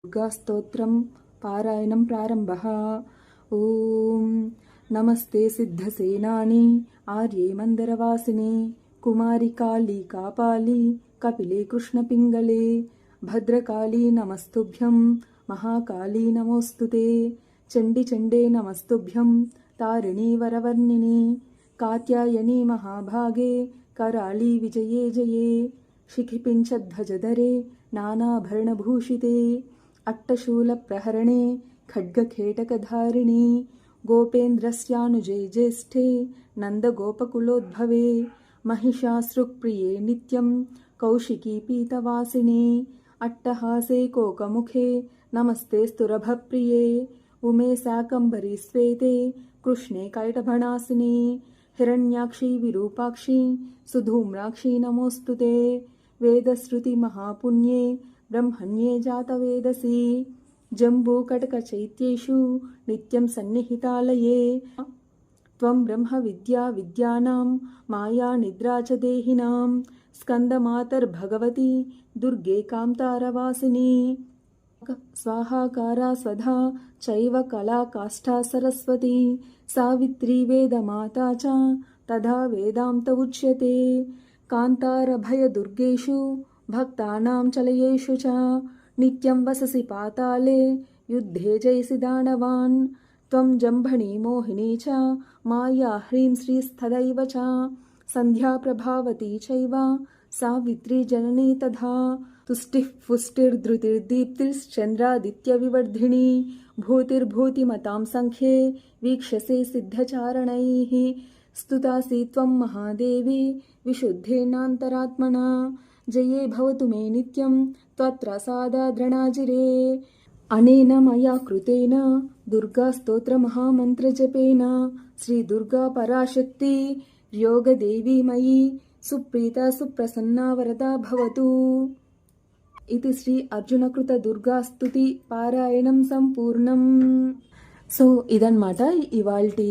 దుర్గాస్తోత్రం పారాయణం ప్రారంభः. ఓం నమస్తే సిద్ధసేనాని ఆర్యే మందరవాసిని కుమారి కాళీ కాపాలి కపిలే కృష్ణపింగళే భద్రకాళీ నమస్తుభ్యం మహాకాళీ నమోస్తుతే చండి చండే నమస్తుభ్యం తారిణీ వరవర్ణిని కాత్యాయనీ మహాభాగే कराली विजये जये शिखिपिञ्चध्वजधरे नानाभरणभूषिते अट्टशूलप्रहरणे खड्गखेटकधारिणे गोपेन्द्रस्यानुजे ज्येष्ठे नन्दगोपकुलोद्भवे महिषासृक्प्रिये नित्यं कौशिकी पीतवासिने अट्टहासे कोकमुखे नमस्ते स्तुरभप्रिये उमे शाकम्भरी श्वेते कृष्णे कैटभणासिने हिरण्याक्षी विरूपाक्षी सुधूम्राक्षी नमोस्तुते वेदश्रुति महापुण्ये ब्रह्मण्ये जातवेदसी जम्बूकटकचैत्येषु नित्यं सन्निहितालये त्वं ब्रह्मविद्या विद्यानां माया निद्रा च देहिनां स्कन्दमातर्भगवती दुर्गे कान्तारवासिनी स्वाहाकारा स्वधा चैव कला काष्ठा सरस्वती सावित्री वेदमाता च तथा वेदान्त उच्यते कान्तारभयदुर्गेषु भक्तानां चलयेषु च नित्यं वससि पाताले युद्धे जयसि दानवान् त्वं जम्भणी मोहिनी च माया ह्रीं श्रीस्तदैव च सन्ध्या प्रभावती चैव सावित्री जननी तथा तुष्टिः पुष्टिर्धृतिर्दीप्तिश्चन्द्रादित्यविवर्धिनी भूतिर्भूतिमतां सङ्ख्ये वीक्षसे सिद्धचारणैः स्तुतासि त्वं महादेवी विशुद्धेनान्तरात्मना जये भवतु मे नित्यं त्वत्प्रसादाद्रणाजिरे अनेन मया कृतेन दुर्गास्तोत्रमहामन्त्रजपेन श्रीदुर्गा पराशक्ति योगदेवी मयि सुप्रीता सुप्रसन्ना वरदा भवतु. ఇది శ్రీ అర్జునకృత దుర్గాస్తుతి పారాయణం సంపూర్ణం. సో ఇదన్నమాట ఇవాల్టి